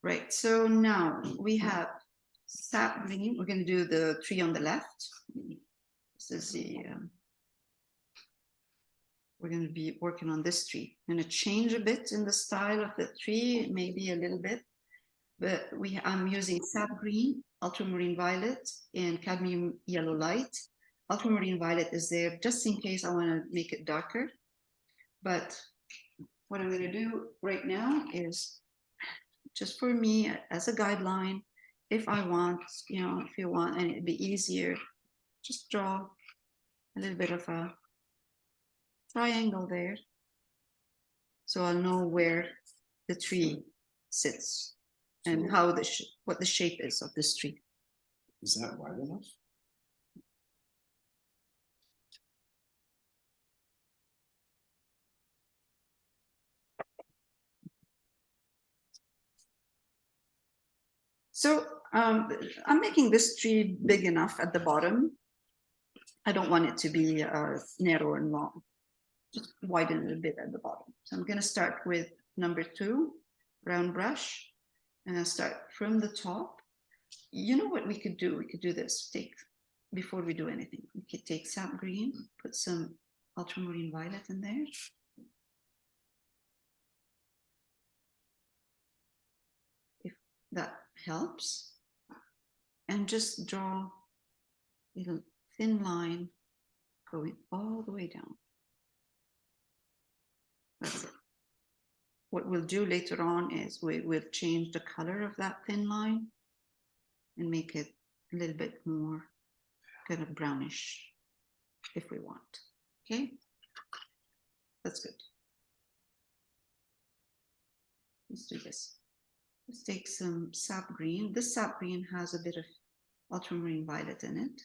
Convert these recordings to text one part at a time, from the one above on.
Right, so now we have Sap Green. We're going to do the tree on the left. This is the, we're going to be working on this tree. I'm going to change a bit in the style of the tree, maybe a little bit, but I'm using Sap Green, Ultramarine Violet, and Cadmium Yellow Light. Ultramarine Violet is there just in case I want to make it darker. But what I'm going to do right now is just for me as a guideline, if I want, you know, if you want, and it'd be easier, just draw a little bit of a triangle there. So I'll know where the tree sits and how what the shape is of this tree. Is that wide enough? So I'm making this tree big enough at the bottom. I don't want it to be narrow and long. Just widen it a bit at the bottom. So I'm going to start with number 2, round brush, and I'll start from the top. You know what we could do? We could do this. Before we do anything, we could take Sap Green, put some Ultramarine Violet in there. If that helps. And just draw a little thin line going all the way down. That's it. What we'll do later on is we will change the color of that thin line and make it a little bit more kind of brownish if we want. Okay, that's good. Let's do this. Let's take some Sap Green. This Sap Green has a bit of Ultramarine Violet in it.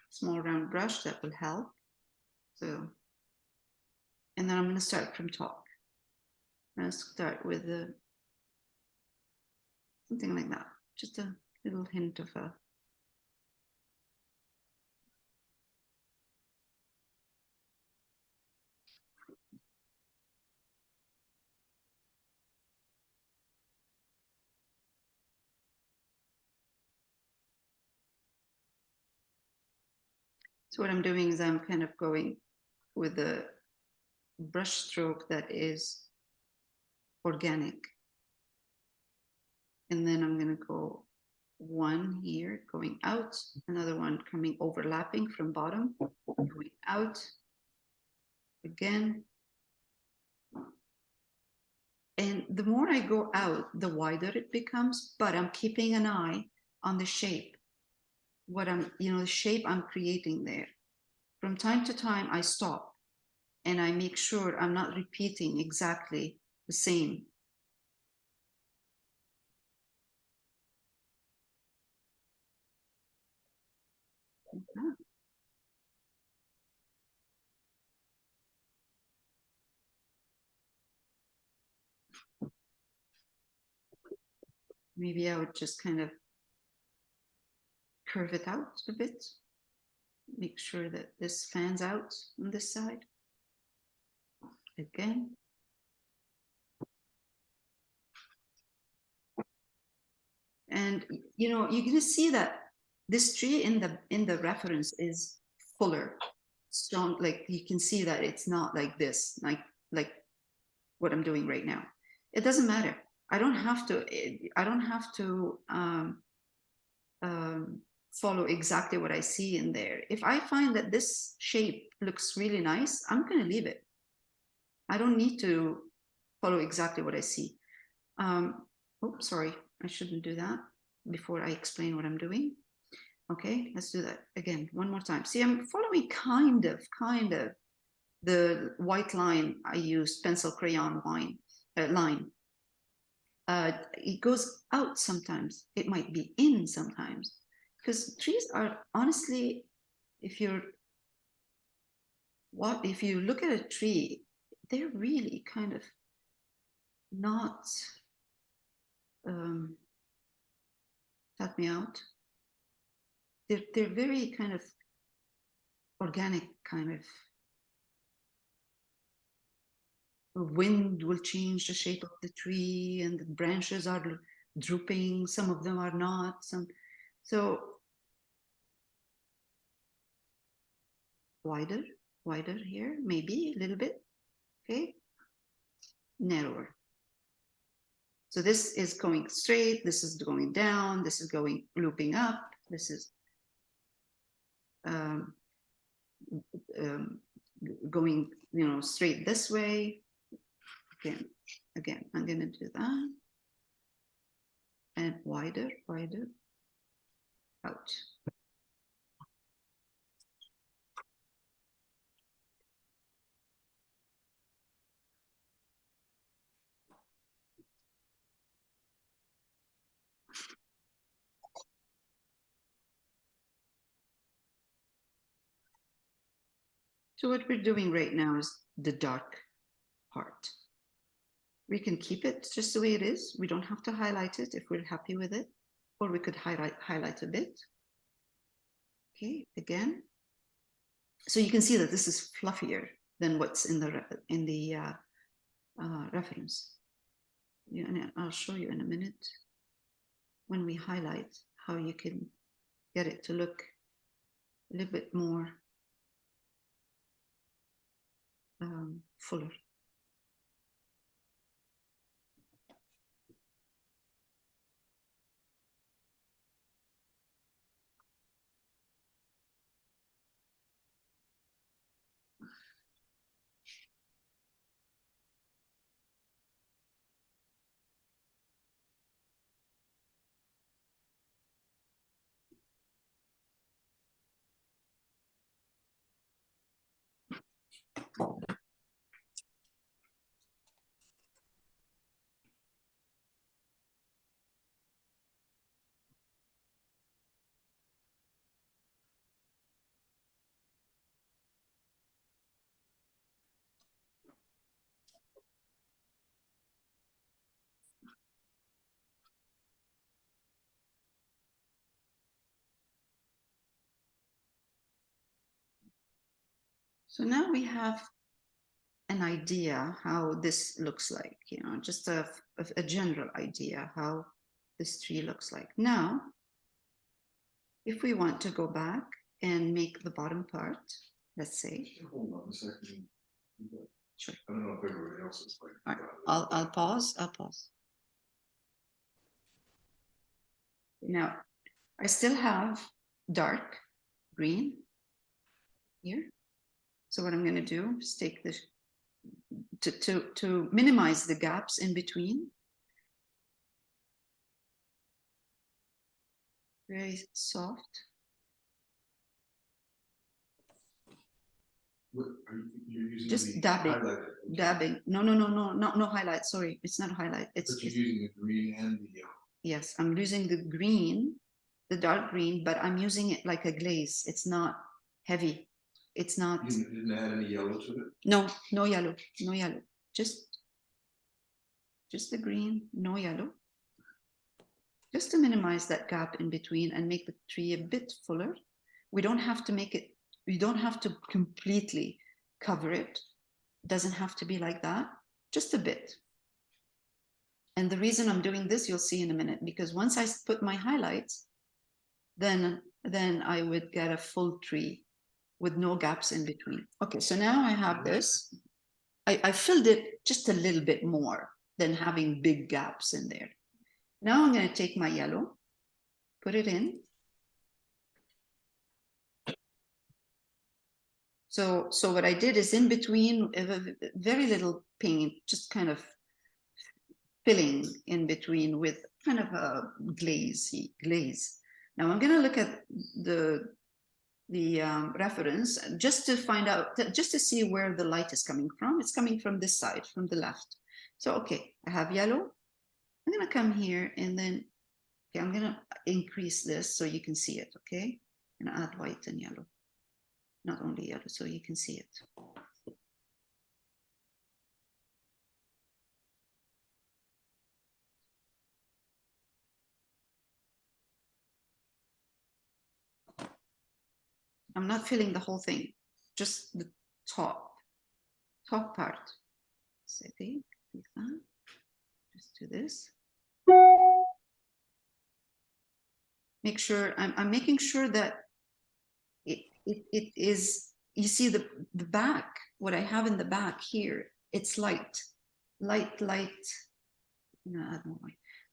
Small round brush, that will help. So, and then I'm going to start from top. I'm going to start with something like that, just a little hint of a So what I'm doing is I'm kind of going with a brush stroke that is organic. And then I'm going to go one here going out, another one coming overlapping from bottom, going out again. And the more I go out, the wider it becomes, but I'm keeping an eye on the shape. What I'm, you know, the shape I'm creating there. From time to time, I stop and I make sure I'm not repeating exactly the same. Maybe I would just kind of curve it out a bit. Make sure that this fans out on this side. Again. And you know, you're gonna see that this tree in the reference is fuller, strong. Like you can see that it's not like this, like what I'm doing right now. It doesn't matter. I don't have to follow exactly what I see in there. If I find that this shape looks really nice, I'm going to leave it. I don't need to follow exactly what I see. Oh, sorry, I shouldn't do that before I explain what I'm doing. Okay, let's do that again, one more time. See, I'm following kind of the white line I used, pencil crayon line. It goes out sometimes. It might be in sometimes. Because trees are honestly, if you look at a tree, they're really kind of not help me out. They're very kind of organic, kind of wind will change the shape of the tree, and the branches are drooping, some of them are not. So wider here, maybe a little bit, okay, narrower. So this is going straight, this is going down, this is going looping up, this is going, straight this way. Again, I'm going to do that. And wider out. So what we're doing right now is the dark part. We can keep it just the way it is. We don't have to highlight it if we're happy with it, or we could highlight a bit. Okay, again. So you can see that this is fluffier than what's in the reference. Yeah, and I'll show you in a minute when we highlight how you can get it to look a little bit more fuller. So now we have an idea how this looks like, just a general idea how this tree looks like. Now, if we want to go back and make the bottom part, let's say. Hold on a second. Sure. I don't know if everybody else is like. All right. I'll pause. Now, I still have dark green here. So what I'm going to do is take this to minimize the gaps in between. Very soft. What are you using? Just dabbing. No highlight. Sorry, it's not highlight. But you're using the green and the yellow. Yes, I'm using the green, the dark green, but I'm using it like a glaze. It's not heavy. It's not. You didn't add any yellow to it? No yellow. Just the green, no yellow. Just to minimize that gap in between and make the tree a bit fuller. We don't have to make it, we don't have to completely cover it. It doesn't have to be like that, just a bit. And the reason I'm doing this, you'll see in a minute, because once I put my highlights, then I would get a full tree with no gaps in between. Okay, so now I have this. I filled it just a little bit more than having big gaps in there. Now I'm going to take my yellow, put it in. So what I did is in between, very little paint, just kind of filling in between with kind of a glaze. Now I'm going to look at the reference just to find out, just to see where the light is coming from. It's coming from this side, from the left. So, okay, I have yellow. I'm going to come here and then, okay, I'm going to increase this so you can see it, okay? And add white and yellow, not only yellow, so you can see it. I'm not filling the whole thing, just the top part. Okay, just do this. Make sure, I'm making sure that it is, you see the back, what I have in the back here, it's light, no, I don't know,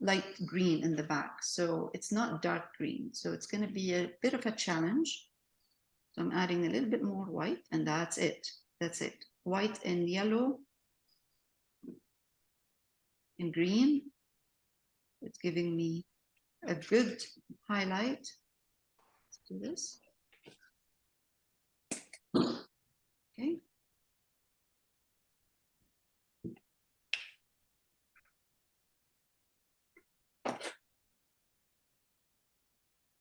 light green in the back. So it's not dark green. So it's going to be a bit of a challenge. So I'm adding a little bit more white, and that's it. That's it. White and yellow and green. It's giving me a good highlight. Let's do this. Okay.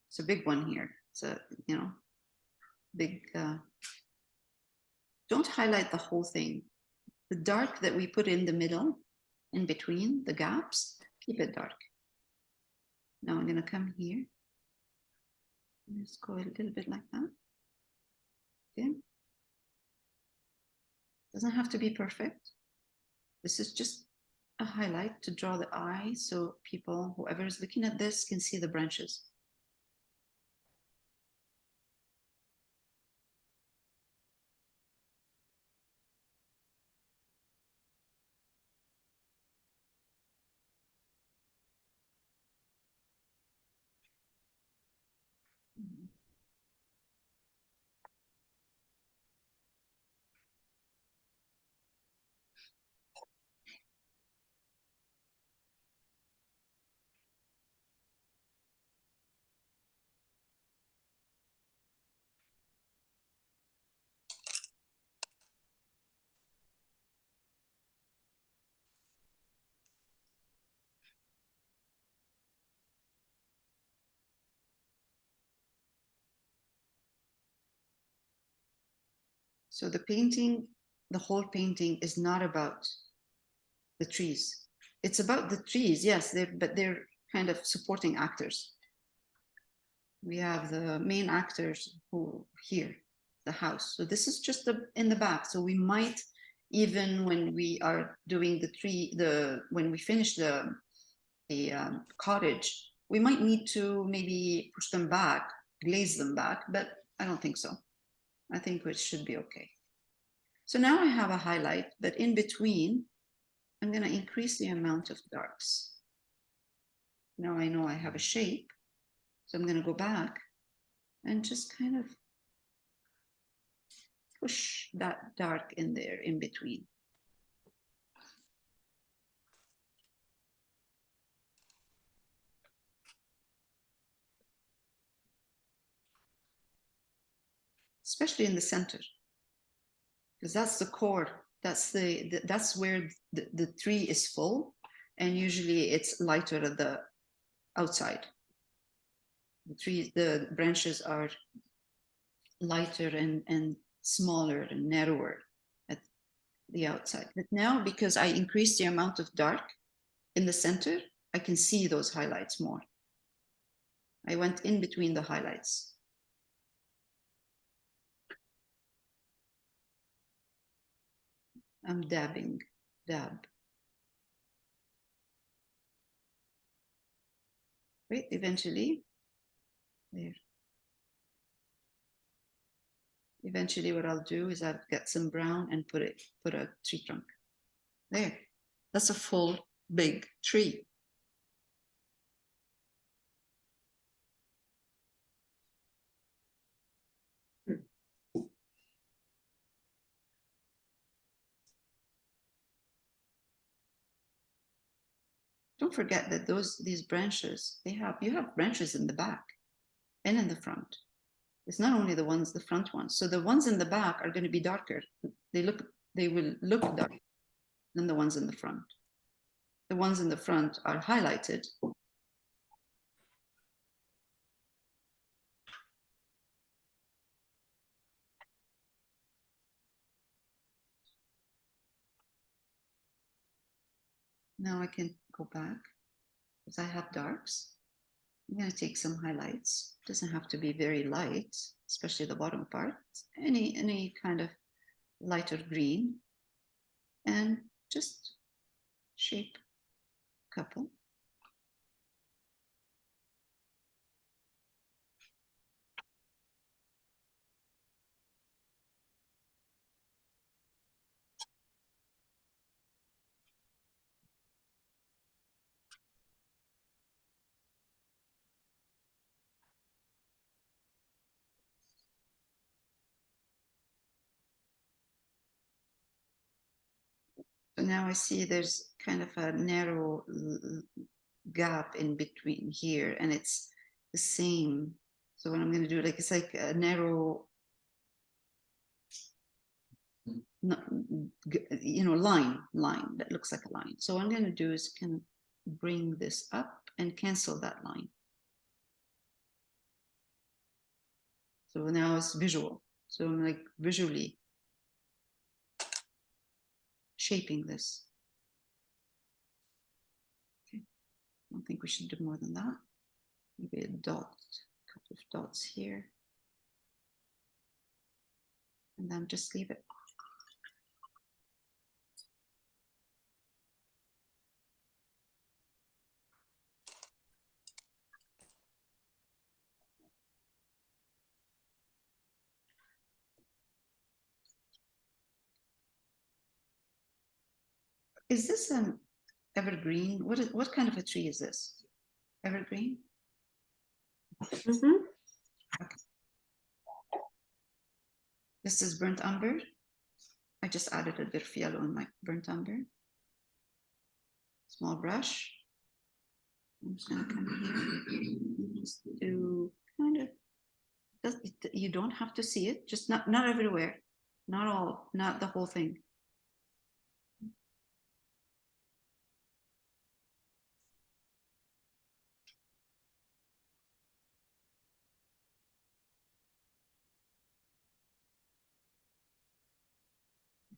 It's a big one here. It's a, you know, big, don't highlight the whole thing. The dark that we put in the middle, in between the gaps, keep it dark. Now I'm going to come here. Let's go a little bit like that. Okay. Doesn't have to be perfect. This is just a highlight to draw the eye so people, whoever is looking at this, can see the branches. So the painting, the whole painting is not about the trees. It's about the trees, yes, but they're kind of supporting actors. We have the main actors who here, the house. So this is just in the back. So we might, even when we are doing the tree, when we finish the cottage, we might need to maybe push them back, glaze them back, but I don't think so. I think it should be okay. So now I have a highlight, but in between, I'm going to increase the amount of darks. Now I know I have a shape, so I'm going to go back and just kind of push that dark in there in between. Especially in the center, because that's the core. That's that's where the tree is full, and usually it's lighter at the outside. The branches are lighter and smaller and narrower at the outside. But now, because I increased the amount of dark in the center, I can see those highlights more. I went in between the highlights. I'm dabbing, dab. Wait, eventually, there. Eventually what I'll do is I'll get some brown and put a tree trunk. There, that's a full big tree. Don't forget that these branches, you have branches in the back and in the front. It's not only the front ones. So the ones in the back are going to be darker. They will look darker than the ones in the front. The ones in the front are highlighted. Now I can go back because I have darks. I'm going to take some highlights. It doesn't have to be very light, especially the bottom part. Any kind of lighter green, and just shape a couple. So now I see there's kind of a narrow gap in between here, and it's the same. So what I'm going to do, like, it's like a narrow, line that looks like a line. So what I'm going to do is kind of bring this up and cancel that line. So now it's visual. So I'm like visually shaping this. Okay, I don't think we should do more than that. Maybe a dot, a couple of dots here. And then just leave it. Is this an evergreen? What kind of a tree is this? Evergreen? Mm-hmm. Okay. This is burnt umber. I just added a bit of yellow in my burnt umber. Small brush. I'm just gonna come here. Just do kind of. You don't have to see it. Just not everywhere. Not all. Not the whole thing.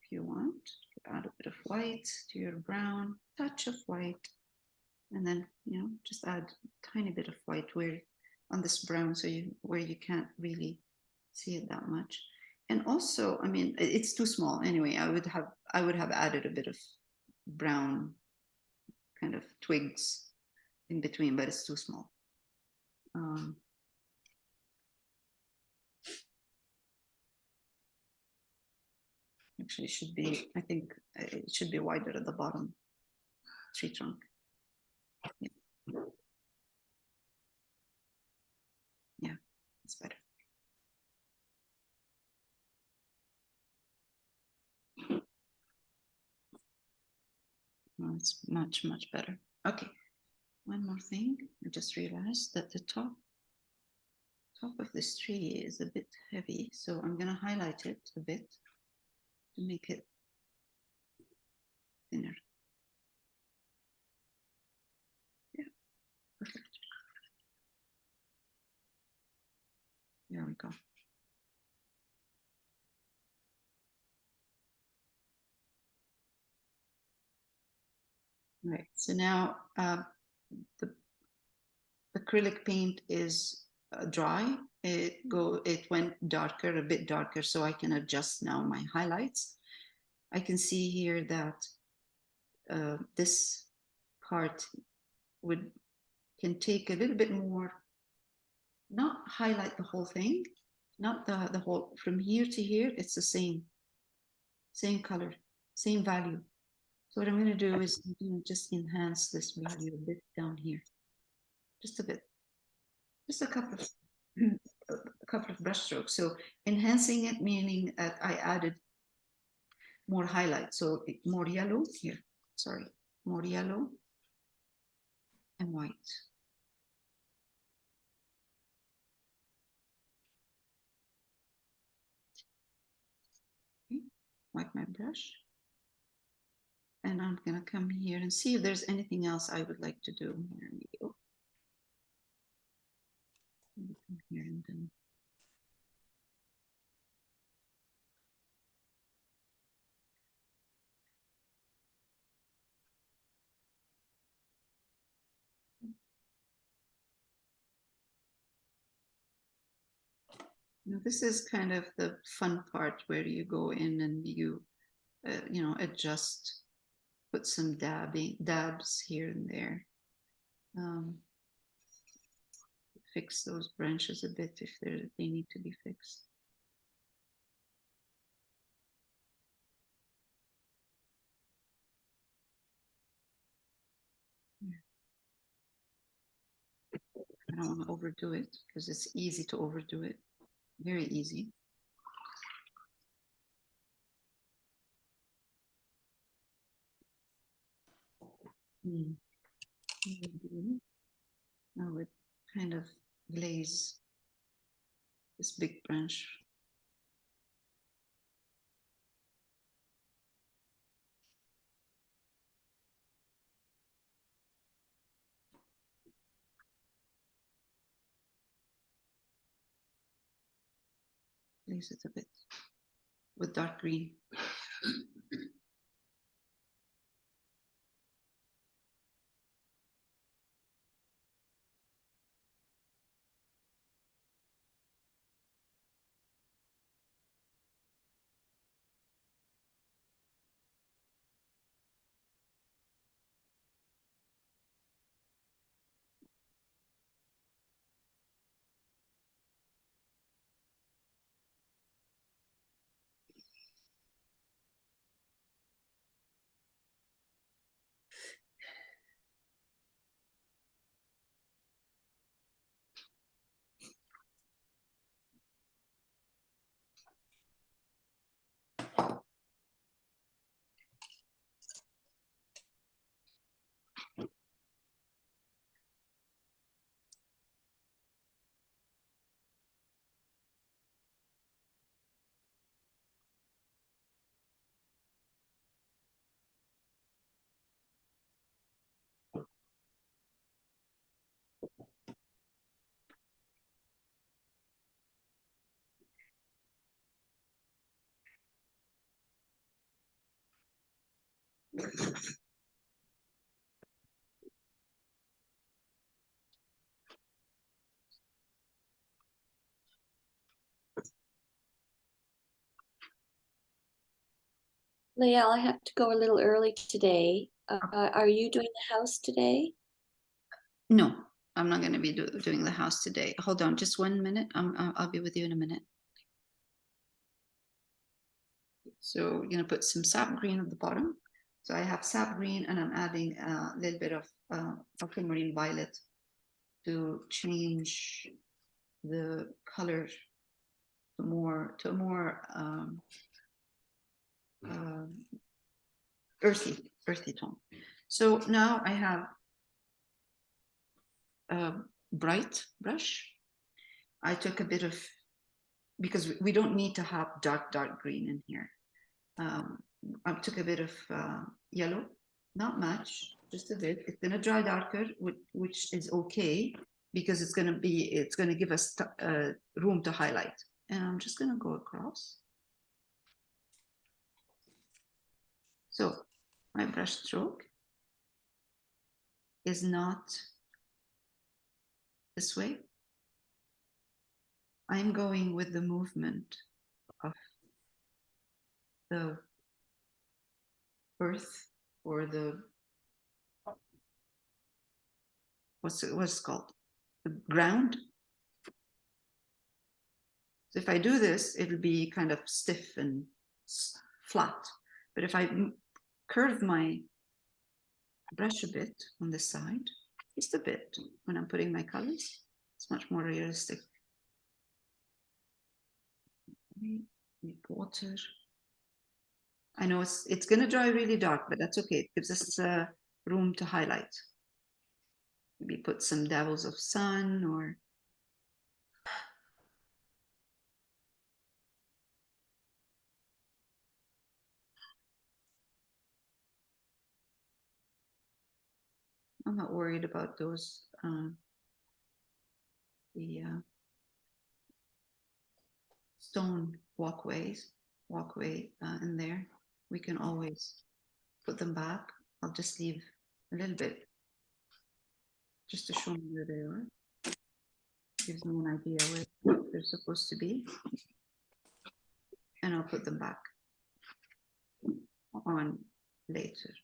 If you want, add a bit of white to your brown, touch of white, and then just add a tiny bit of white where on this brown, so where you can't really see it that much. And also, I mean, it's too small anyway. I would have added a bit of brown kind of twigs in between, but it's too small. Actually, it should be, I think it should be wider at the bottom tree trunk. Yeah, it's better. No, it's much, much better. Okay, one more thing. I just realized that the top of this tree is a bit heavy, so I'm going to highlight it a bit to make it thinner. Yeah, perfect. There we go. Right, so now the acrylic paint is dry. It went darker, a bit darker, so I can adjust now my highlights. I can see here that this part can take a little bit more, not highlight the whole thing, not the whole, from here to here, it's the same color, same value. So what I'm going to do is just enhance this value a bit down here, just a bit, just a couple of brush strokes. So enhancing it, meaning that I added more highlight, so more yellow here, sorry, more yellow and white. Okay. Wipe my brush. And I'm going to come here and see if there's anything else I would like to do. Here we go. Come here and then. Now this is kind of the fun part where you go in and you adjust put some dabs here and there. Fix those branches a bit if they need to be fixed. I don't want to overdo it because it's easy to overdo it. Very easy. Now we kind of glaze this big branch. Glaze it a bit with dark green. Lael, I have to go a little early today. Are you doing the house today? No, I'm not going to be doing the house today. Hold on just 1 minute. I'll be with you in a minute. So we're going to put some sap green at the bottom. So I have sap green and I'm adding a little bit of ultramarine violet to change the color to a more earthy tone. So now I have a bright brush. I took a bit of, because we don't need to have dark green in here. I took a bit of yellow, not much, just a bit. It's gonna dry darker, which is okay because it's gonna give us room to highlight. And I'm just gonna go across. So my brush stroke is not this way. I'm going with the movement of the earth or the what's it called, the ground. So if I do this, it'll be kind of stiff and flat. But if I curve my brush a bit on this side, just a bit, when I'm putting my colors, it's much more realistic. Water. I know it's going to dry really dark, but that's okay. It gives us room to highlight. Maybe put some dabbles of sun or I'm not worried about those stone walkway in there. We can always put them back. I'll just leave a little bit just to show me where they are. Gives me an idea where they're supposed to be. And I'll put them back on later.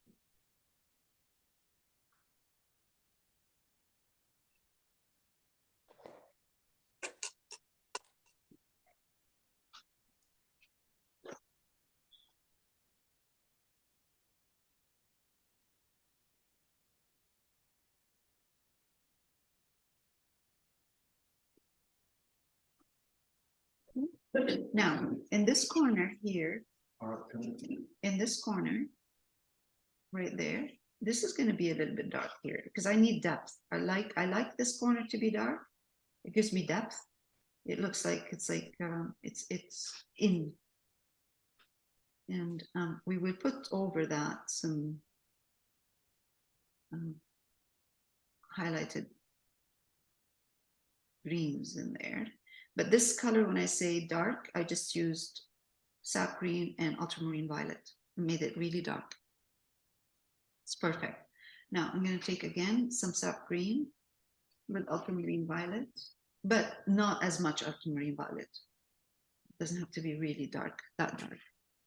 Now, in this corner here, Art color. in this corner, right there, this is going to be a little bit dark here because I need depth. I like this corner to be dark. It gives me depth. It looks like it's in, and we will put over that some highlighted greens in there. But this color, when I say dark, I just used Sap Green and Ultramarine Violet. Made it really dark. It's perfect. Now I'm going to take again some Sap Green with Ultramarine Violet, but not as much Ultramarine Violet. It doesn't have to be really dark, that dark.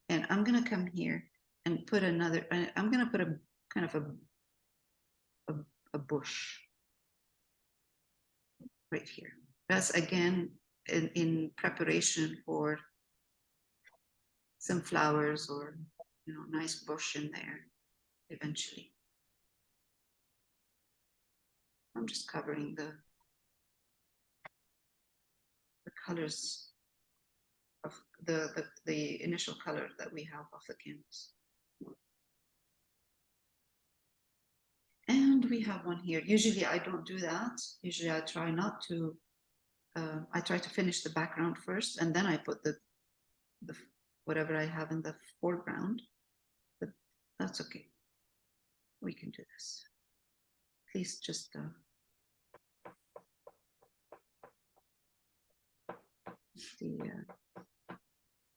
And I'm going to come here and put another, I'm going to put a kind of a bush right here. That's again in preparation for some flowers or, you know, nice bush in there eventually. I'm just covering the colors of the initial color that we have of the canvas. And we have one here. Usually I don't do that. Usually I try not to, I try to finish the background first and then I put the whatever I have in the foreground, but that's okay. We can do this. At least just a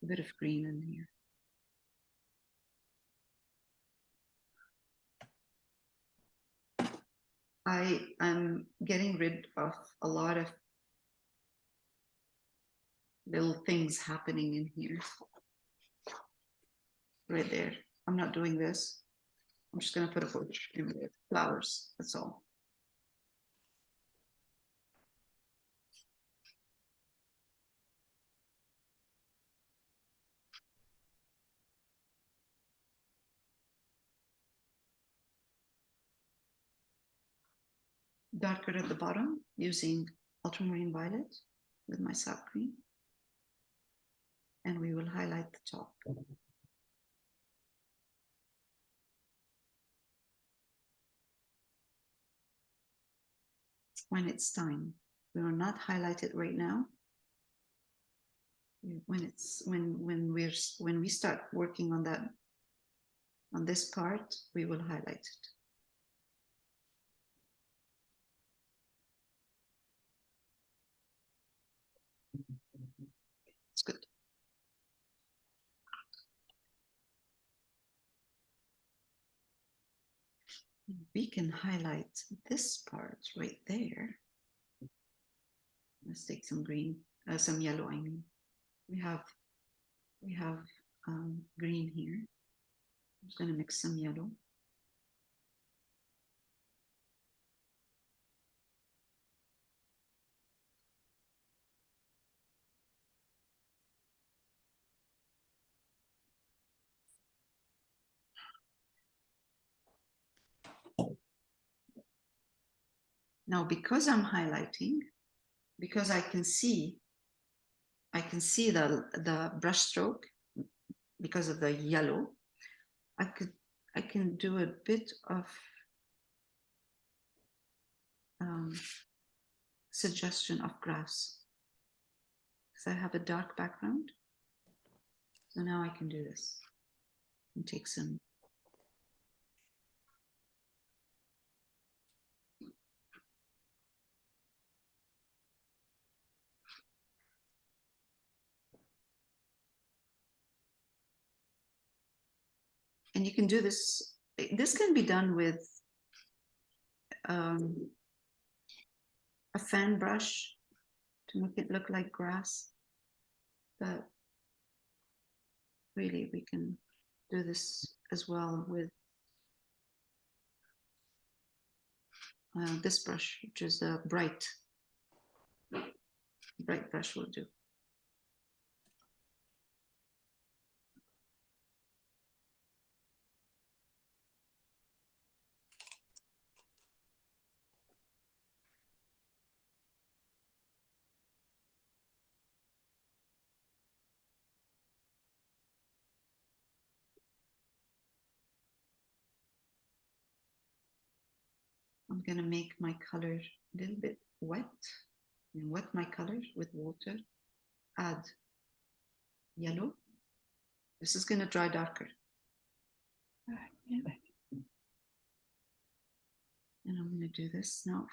bit of green in here. I am getting rid of a lot of little things happening in here. Right there. I'm not doing this. I'm just going to put a bush in with flowers. That's all. Darker at the bottom using Ultramarine Violet with my Sap Green. And we will highlight the top. When it's time. We will not highlight it right now. When we start working on that, on this part, we will highlight it. It's good. We can highlight this part right there. Let's take some green, some yellow, I mean. We have green here. I'm just going to mix some yellow. Now, because I'm highlighting, because I can see the brush stroke because of the yellow, I can do a bit of suggestion of grass. Because I have a dark background. So now I can do this and take some. And you can do this. This can be done with a fan brush to make it look like grass. But really, we can do this as well with this brush, which is a bright brush will do. I'm gonna make my color a little bit wet and wet my color with water. Add yellow. This is gonna dry darker. And I'm gonna do this now.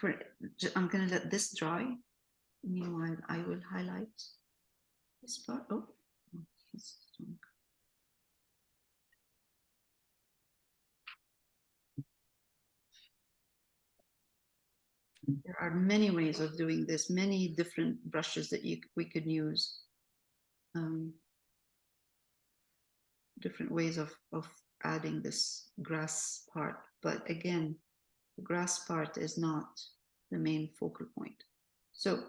I'm gonna let this dry. Meanwhile, I will highlight this part. Oh, that's strong. There are many ways of doing this, many different brushes that we could use. Different ways of adding this grass part. But again, the grass part is not the main focal point. So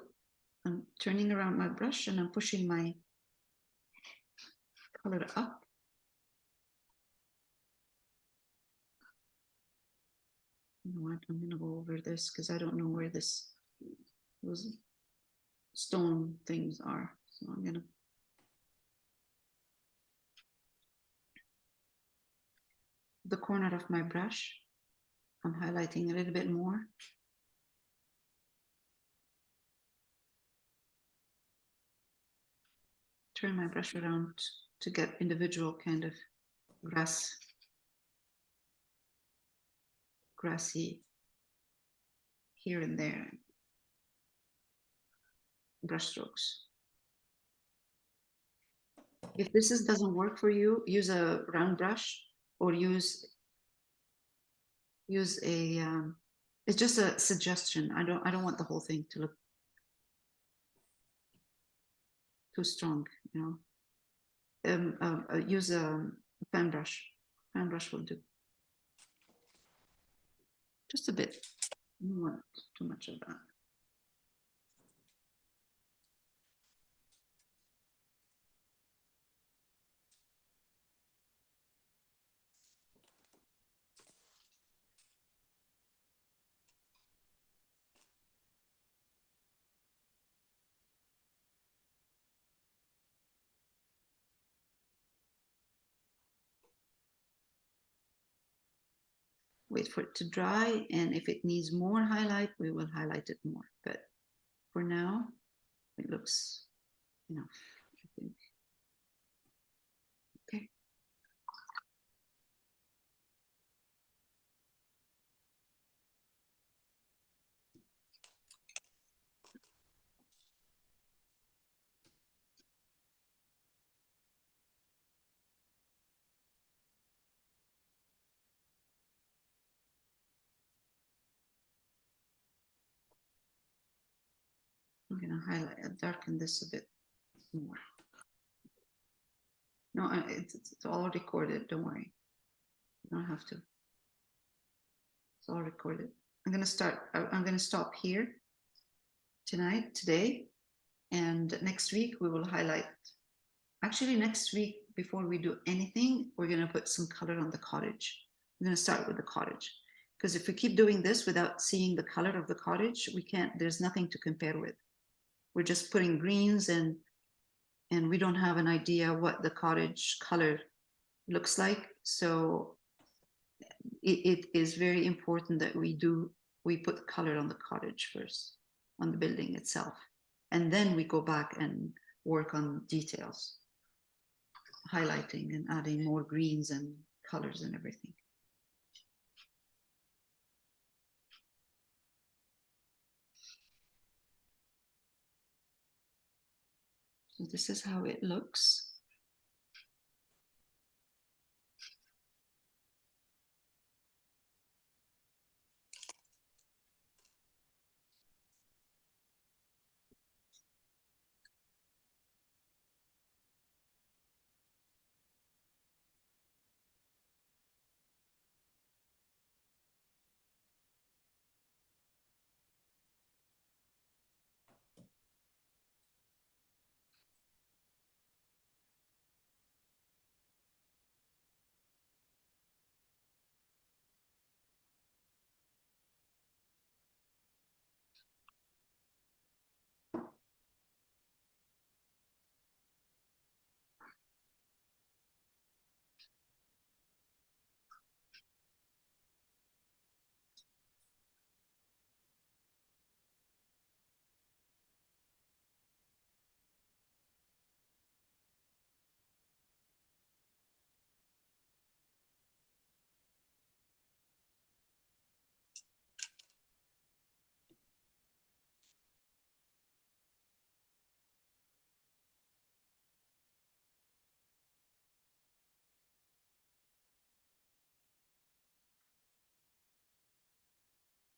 I'm turning around my brush and I'm pushing my color up. You know what? I'm gonna go over this because I don't know where those stone things are. So I'm gonna the corner of my brush. I'm highlighting a little bit more. Turn my brush around to get individual kind of grassy here and there brush strokes. If this doesn't work for you, use a round brush or use a it's just a suggestion. I don't want the whole thing to look too strong, you know. Use a fan brush. Fan brush will do. Just a bit. I don't want too much of that. Wait for it to dry, and if it needs more highlight, we will highlight it more. But for now, it looks enough, I think. Okay. I'm gonna highlight, darken this a bit more. No, it's all recorded. Don't worry. You don't have to. It's all recorded. I'm gonna stop here today, and next week we will highlight. Actually, next week before we do anything, we're gonna put some color on the cottage. We're gonna start with the cottage because if we keep doing this without seeing the color of the cottage, we can't. There's nothing to compare with. We're just putting greens and we don't have an idea what the cottage color looks like. So it is very important that we put color on the cottage first, on the building itself, and then we go back and work on details, highlighting and adding more greens and colors and everything. So this is how it looks.